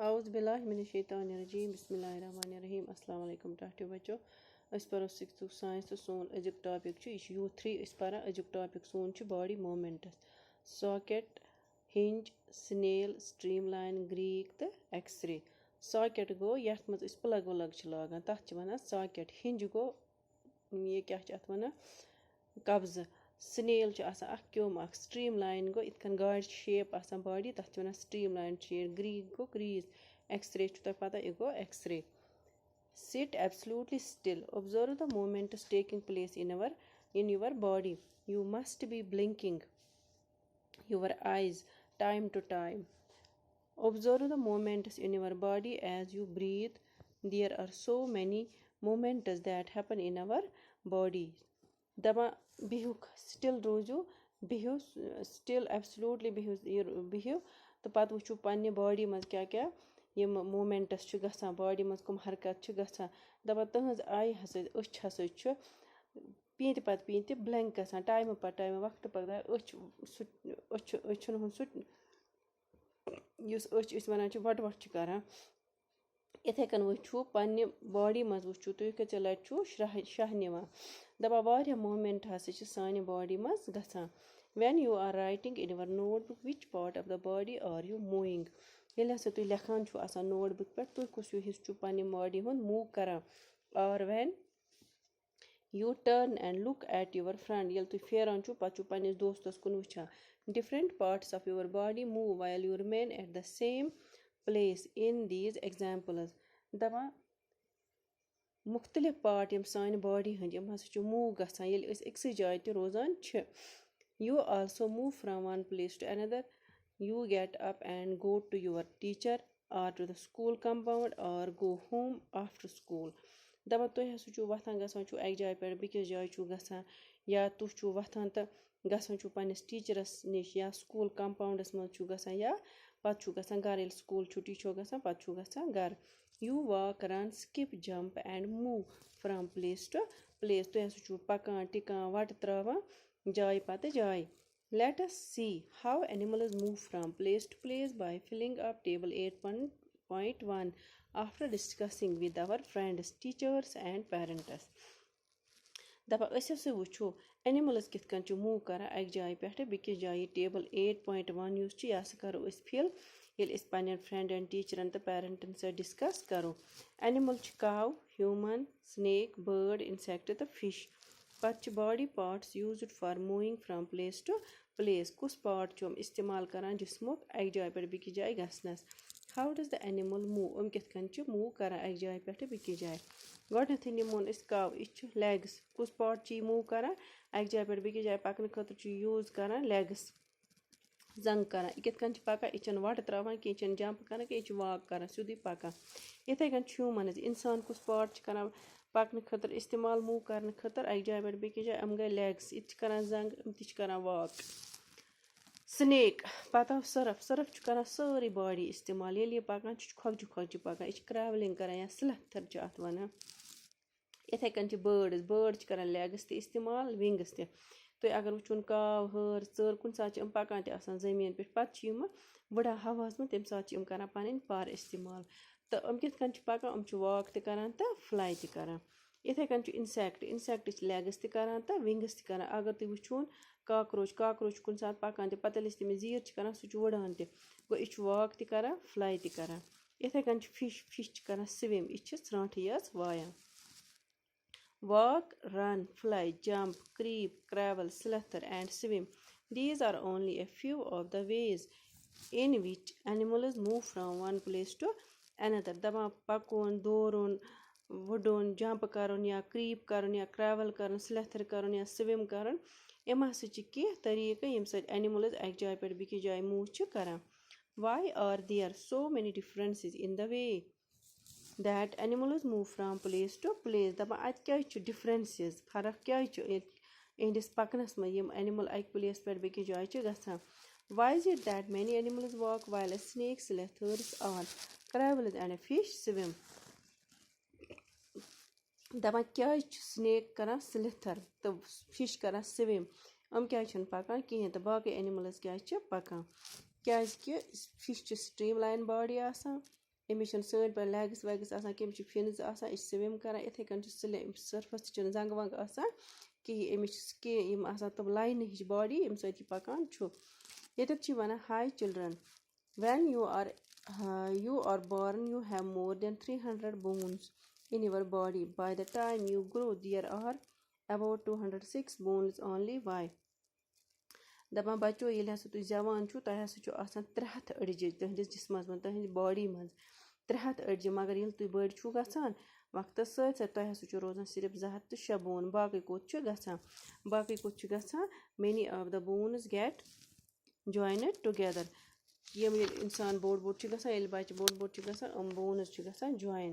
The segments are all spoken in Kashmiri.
आउज़ बिल्लाहि मिनश शैतानिर रजीम बिस्मिल्लाहिर्रहमानिर्रहीम अस्सलाम वालेकुम टाटियो बच्चो अस परो 6th साइंस तो सोन अजुक टॉपिक छु इश यूथ 3 अस परा अजुक टॉपिक सोन छु body movements socket hinge snail streamline ग्रीक तो एक्सरे सॉकेट गो यथ मज अस प्लग वलग छु लागन तथ छु वनान सॉकेट हिंज गो ये क्या छु अथ वनान कब्ज स्नेल क्योम स्ट्रीम लाइन गो इतकन गाड़ शेप बॉडी तथ वन स्ट्रीम लाइन शेप ग्रीक गो ग्रीज एक्सरे तुम पता यह गो X-ray sit absolutely still observe the moments taking place in your body you must be blinking your eyes time to time observe the moments in your body as you breathe there are so many moments that happen in our body दपा बिहु still रोजू Bihu still absolutely Bihu तो पत वुचु पन्ने बॉडी मज क्या क्या यम मोमेंट्स छु गसान बॉडी मज कुम हरकत छु गसान दपा तहज आई हस अछ हस छु पींत पत पींत ब्लैंक गसान टाइम पत टाइम वक्त पत अछन हुन सु युस अछ इस वनान छु वट वट छु करान इथे कन वुचु पन्ने बॉडी मज वुचु तुय के लट छु शाह निवान दपा वारिया मूवमेंट हस सानि बॉडी मज गसान when you are writing in your notebook which part of the body are you moving येले हस तुय लेखान छु आसान नोटबुक पे तुय कुस हिस छु पन्ने बॉडी हुन मूव करान और when you turn and look at your friend येल तुय फेरान छु पत छु पन्ने दोस्तस कुन वुचान different parts of your body move while you remain at the same place in these examples दपा मुख्तलिफ पार्ट यम सानि बॉडी हंद यम हस मूव गसान येल अस एकसी जाय ते रोजान छ you also move from one place to another you get up and go to your teacher और टू द स्कूल कंपाउंड और गो होम आफ्टर स्कूल दपा तुह हस वथान गसान एक जाय पे बेकिस जाय गसान या तुह वथान तो गसान पन्निस टीचरस निश या स्कूल कंपाउंडस मज गसान या पत गसान घर येल स्कूल छुट्टी गसान पत गसान घर you walk run skip jump and move from place to place तुह हस पकान टिकान वट त्रावान जाय पत जाय let us see how animals move from place to place by filling up table 8.1 after discussing with our friends teachers and parents दपा वो एनिमल्स कित कन मूव कर एक जाय पे बेकिस जाय टेबल 8.1 युस यह करो फिल ये पन्न फ्रेंड एंड टीचरन तो पेरेंटन से डिस्कस करो एनिमल काव ह्यूमन स्नेक बर्ड इंसेक्ट तो फिश पत body parts used for moving from place to place कुस पार्ट इस्तेमाल करान जिस्मुक एक जाय पे बेकिस जाय गसनस how does the animal move कित कन मूव कर एक जाय पे बेकिस जाय गोडनेथ निमोन काव यह लेग्स कुस पार्ट मूव कर एक जाय पे बेकिस जाय पकन खतर यूज कर लेग्स जंग कर कित कन पकान यह वट त्रावान कि जंप कर कि यह वॉक कर सीधी पकान इथे कन ह्यूमन इंसान कुस पार्ट कर पकन खतर इस्तेमाल मूव कर खतर एक जाय पे बेकिस जाय गई लेग्स यह कर जंग तह वॉक स्नेक पता सर्फ सर्फ कर सारी बॉडी इस्तेमाल ये पकान खोज खोज पकान यह क्रैवलिंग कर या स्लेथर अत वन इथे कन बर्ड कर लेग्स ते इस्तेमाल विंग्स ते तो अगर वुचुन काव हर चर कुन सात पकान ते जमीन पे पत वड़ा हवास में तम सात कर पन पर इस्तेमाल तो कित कन पकान वॉक ते करान तो फ्लाई ते करान इथे कन इंसेक्ट लेग्स ते करान तो विंग्स ते करान अगर तुम वुचुन काकरोच कुन सात पकान ते पत तमिस जीर करान सह वड़ान ते गो यह वॉक ते करान फ्लाई ते करान इथे कन फिश करान स्विम यह त्रट वायान walk, run, fly, jump, creep, crawl, slither and swim. These are only a few of the ways in which animals move from one place to another. दबा पकोन दौरन वुडन जंप करन या क्रीप करन या crawl करन slither करन या swim करन यम हस कह तरीक़ यम एनिमल्स एक जाय पे बेकिस जाय मूव करान Why are there so many differences in the way that animals move from place to place दपा अत क्या डिफरेंसेस फर्क क्या इहंदिस पकनस में यम एनिमल एक प्लेस पे बेकिस जाय गसान Why is it that many animals walk while snakes, slithers or crabs and fish swim दपा क्या स्नेक करान स्लिथर तो फिश करान स्विम क्या पकान कहें तो बाकी एनिमल्स क्या पकान क्या फिश स्ट्रीम लाइन बॉडी أمِس چھِنہٕ سٲنۍ پٲٹھۍ لیگٕس ویگٕس آسان کینٛہہ أمِس چھِ فِنٕز آسان یہِ چھِ سِوِم کَران یِتھَے کٔنۍ چھِ سٔرفَس تہِ چھِنہٕ زنٛگہٕ ونٛگہٕ آسان کِہیٖنۍ أمِس چھِ کینٛہہ یِم آسان تِم لاینہِ ہِش باڈی ییٚمہِ سۭتۍ یہِ پَکان چھُ ییٚتٮ۪تھ چھِ وَنان hi children when you are born you have more than 300 bones in your body by the time you grow there are about 206 bones only why دَپان بَچو ییٚلہِ ہسا تُہۍ زٮ۪وان چھُو تۄہہِ ہسا چھُ آسان 300 أڑجہِ تُہٕنٛدِس جِسمَس منٛز تُہٕنٛدِ باڈی منٛز 300 أڑجہِ مگر ییٚلہِ تُہۍ بٔڑۍ چھُو گژھان وقتَس سۭتۍ سۭتۍ تۄہہِ ہسا چھُ روزان صرف 206 بون باقٕے کوٚت چھُ گژھان many of the bones get joined together ییٚلہِ اِنسان بوٚڑ چھُ گژھان ییٚلہِ بَچہِ بوٚڑ چھُ گژھان bones چھِ گژھان join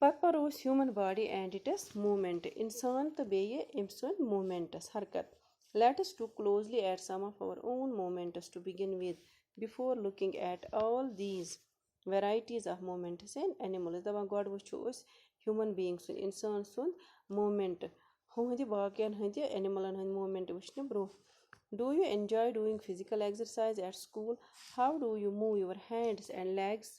پَتہٕ پَرو أسۍ human body and its movement اِنسان تہٕ بیٚیہِ أمۍ سٕنٛدۍ موٗمٮ۪نٛٹٕس حرکت let us look closely at some of our own movements to begin with before looking at all these varieties of movements in animals دَپان گۄڈٕ وٕچھو أسۍ ہیوٗمَن بیٖنٛگ سُنٛد اِنسان سُنٛد موٗمٮ۪نٛٹ ہُہٕنٛدِ باقیَن ہٕنٛدِ اٮ۪نِمٕلَن ہٕنٛدۍ موٗمٮ۪نٛٹ وٕچھنہٕ برٛونٛہہ do you enjoy doing physical exercise at school how do you move your hands and legs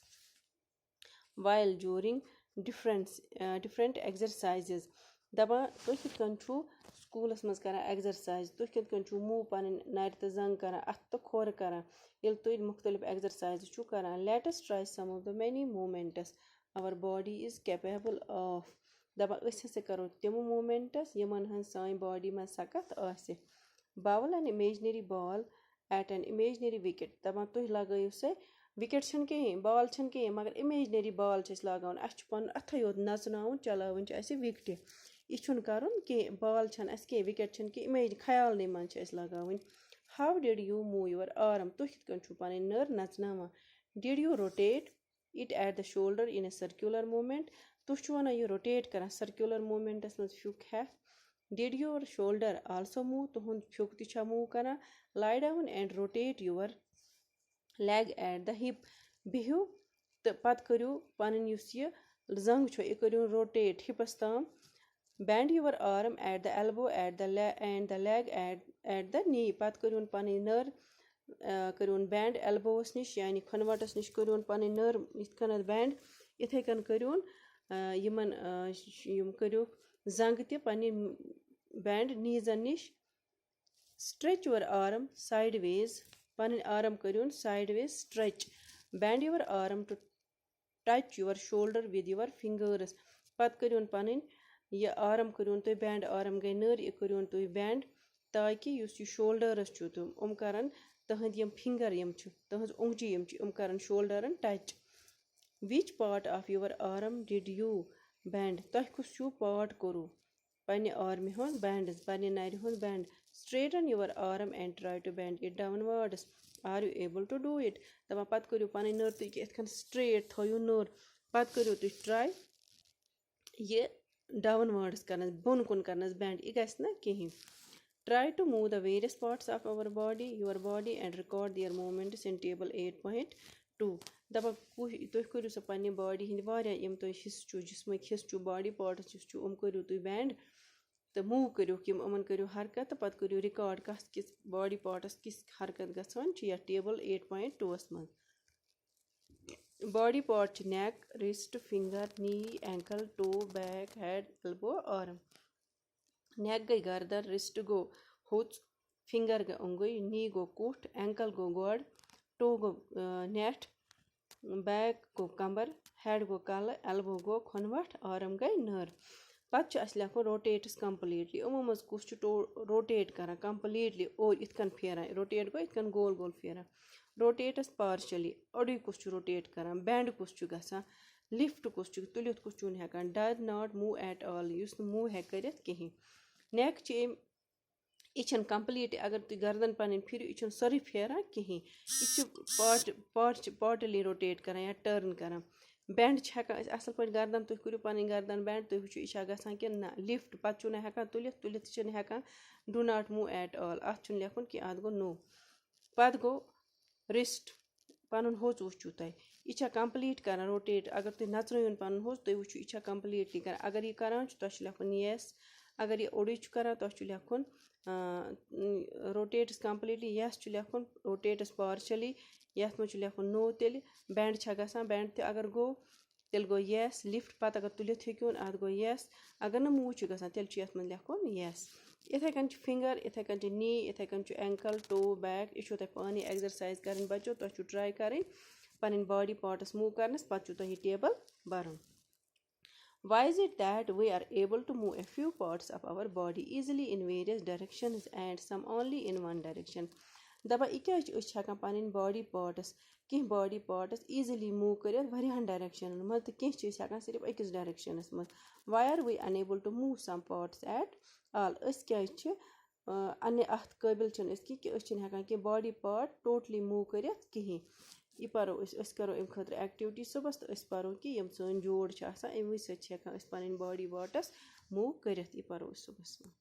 while during different exercises دَپان تُہۍ کِتھ کٔنۍ چھُو سکوٗلَس منٛز کَران اٮ۪گزَرسایز تُہۍ کِتھ کٔنۍ چھُو موٗ پَنٕنۍ نَرِ تہٕ زنٛگ کَران اَتھٕ تہٕ کھۄر کَران ییٚلہِ تُہۍ مُختلِف اٮ۪گزَرسایزٕ چھُو کَران let us try some of the many movements our body is capable of دَپان أسۍ ہسا کَرو تِمہٕ موٗمٮ۪نٛٹٕس یِمَن ہٕنٛز سانہِ باڈی منٛز سَکَتھ آسہِ bowl an imaginary ball at an imaginary wicket دَپان تُہۍ لگٲیِو سا وِکٹ چھِنہٕ کِہیٖنۍ بال چھِنہٕ کِہیٖنۍ مگر اِمیجنٔری بال چھِ أسۍ لاگاوُن اَسہِ چھُ پَنُن اَتھَے یوت نَژناوُن چلاوٕنۍ چھِ اَسہِ وِکٹہِ یہِ چھُنہٕ کَرُن کینٛہہ بال چھَنہٕ اَسہِ کینٛہہ وِکٹ چھِنہٕ کینٛہہ خیالنٕے منٛز چھِ اَسہِ لگاوٕنۍ how did you move your arm تُہۍ کِتھ کٔنۍ چھُو پَنٕنۍ نٔر نَژناوان did you rotate it at the shoulder in a circular moment تُہۍ چھُو وَنان یہِ روٹیٹ کَران سٔرکیوٗلَر موٗمٮ۪نٛٹَس منٛز پھیُک ہٮ۪تھ ڈِڈ یوٗر شولڈَر آلسو موٗ تُہُنٛد پھیُک تہِ چھا موٗ کَران lie down and rotate your leg at the hip بِہِو تہٕ پَتہٕ کٔرِو پَنٕنۍ یُس یہِ زنٛگ چھُ یہِ کٔرِو روٹیٹ ہِپَس تام bend your arm at the elbow at the end the leg at the knee پَتہٕ کٔرِوُن پَنٕنۍ نٔر کٔرِوُن بینٛڈ ایلبووَس نِش یعنی کھۄنوَٹَس نِش کٔرِوُن پَنٕنۍ نٔر یِتھ کٔنٮ۪تھ بینٛڈ یِتھَے کٔنۍ کٔرِوُن یِم کٔرِوکھ زنٛگہٕ تہِ پنٛنہِ بینٛڈ نیٖزَن نِش سٹرٛیچ یوٗوَر آرم سایڈ ویز پَنٕنۍ آرم کٔرِوُن sideways stretch bend your arm to touch your shoulder with your fingers پَتہٕ کٔرِوُن پَنٕنۍ یہِ آرم کٔرِوُن تُہۍ بینٛڈ آرم گٔے نٔر یہِ کٔرِوُن تُہۍ بینٛڈ تاکہِ یُس یہِ شولڈٲرٕس چھُ تِم کَرَن تٕہٕنٛدۍ یِم فِنگَر یِم چھِ تٕہٕنٛز اوٚنٛگجہِ یِم چھِ یِم کَرَن شولڈَرَن touch which part of your arm did you bend تۄہہِ کُس ہیوٗ پاٹ کوٚروٗ پنٛنہِ آرمہِ ہُنٛد بینٛڈٕز پنٛنہِ نَرِ ہُنٛد bend straighten your arm and try to bend it down وٲڈٕس are you able to do it دَپان پَتہٕ کٔرِو پَنٕنۍ نٔر تُہۍ یِتھ کٔنۍ سٹرٛیٹ تھٲیِو نٔر پَتہٕ کٔرِو تُہۍ ٹرٛاے یہِ ڈاوُن وٲڈٕس کَرنَس بۄن کُن کَرنَس بینٛڈ یہِ گژھِ نہٕ کِہیٖنۍ try to move the various parts of our body your body and record their movements in table 8.2 دَپان تُہۍ کٔرِو سا پنٛنہِ باڈی ہِنٛدۍ واریاہ یِم تۄہہِ حِصہٕ چھُ جِسمٕکۍ حِصہٕ چھُ باڈی پاٹٕس یُس چھُ یِم کٔرِو تُہۍ بینٛڈ تہٕ موٗ کٔرِوکھ یِمَن کٔرِو حرکت تہٕ پَتہٕ کٔرِو رِکاڈ کَتھ کِس باڈی پاٹَس کِس حرکت گژھان چھِ یَتھ ٹیبٕل 8.2 منٛز باڈی پاٹ چھِ نیک رِسٹ فِنگَر نی اینکل ٹو بیک ہیڈ ایلبو آرم نیک گٔے گردَن رِسٹ گوٚو ہوٚژ فِنگَر گٔے اوٚنٛگُج نی گوٚو کُٹھ اینکل گوٚو گۄڈ ٹو گوٚو نٮ۪ٹھ بیک گوٚو کَمبَر ہٮ۪ڈ گوٚو کَلہٕ ایلبو گوٚو کھۄنوَٹھ آرم گٔے نٔر پَتہٕ چھُ اَسہِ لیکھُن روٹیٹٕس کَمپٕلیٖٹلی یِمو منٛز کُس چھُ روٹیٹ کَران کَمپٕلیٖٹلی یِتھ کٔنۍ پھیران روٹیٹ گوٚو یِتھ کٔنۍ گول گول پھیران روٹیٹَس پارشٔلی أڑُے کُس چھُ روٹیٹ کَران بٮ۪نٛڈ کُس چھُ گژھان لِفٹ کُس چھُ تُلِتھ کُس چھُنہٕ ہٮ۪کان does not move at all یُس نہٕ موٗ ہٮ۪کہِ کٔرِتھ کِہیٖنۍ نٮ۪ک چھِ أمۍ یہِ چھَنہٕ کَمپٕلیٖٹ اگر تُہۍ گردَن پَنٕنۍ پھِرِو یہِ چھُنہٕ سورُے پھیران کِہیٖنۍ یہِ چھِ پاٹلی روٹیٹ کَران یا ٹٲرٕن کَران بٮ۪نٛڈ چھِ ہٮ۪کان أسۍ اَصٕل پٲٹھۍ گردَن تُہۍ کٔرِو پَنٕنۍ گردَن بٮ۪نٛڈ تُہۍ وٕچھِو یہِ چھا گژھان کِنہٕ نہ لِفٹ پَتہٕ چھُو نہٕ ہٮ۪کان تُلِتھ تہِ چھِنہٕ ہٮ۪کان do not move at all اَتھ چھُنہٕ لیکھُن کینٛہہ اَتھ گوٚو نو پَتہٕ گوٚو رِسٹ پَنُن ہوٚژ وٕچھِو تۄہہِ یہِ چھا کَمپٕلیٖٹ کَران روٹیٹ اگر تُہۍ نَژنٲیِن پَنُن ہوٚژ تُہۍ وٕچھِو یہِ چھا کَمپٕلیٖٹلی کَران اگر یہِ کَران چھُ تۄہہِ چھُ لیکھُن یَس अगर ये ओड़ी करा तो लिखुन रोटेट्स कम्प्लीटली यस लिखुन रोटेट्स पार्शली यथ मज लिखुन नो तेल बेंड गसान बेंड ते अगर गो तेल गो यस लिफ्ट पत अगर तुलित हेकुन अत गो यस अगर न मूव गसान तेल यथ मज लिखुन यस इथे कन फिंगर इथे कन नी इथे कन एंकल टो बैक यह तुम पानी एक्सरसाइज कर बचो तुम ट्राई करें पन बॉडी पार्टस मूव करनस पे तुम टेबल भरन Why is it that we are able to move a few parts of our body easily in various directions and some only in one direction? दबा इस हेकान पन बॉडी पार्टस कह बॉडी पार्टस इजीली मूव कर वारियान डायरेक्शन मज तो कह हेकान सिर्फ अकिस डायरेक्शनस मज why are we unable to move some parts at all क्या अत काबिल कि हेकान कि बॉडी पार्ट टोटली मूव कर कहें यह परो करो अम खतर एक्टिविटी सुबह तो परो कि यम सन जोड़ अमि सहेकान पन बॉडी पार्टस मूव कर यह परो सुबह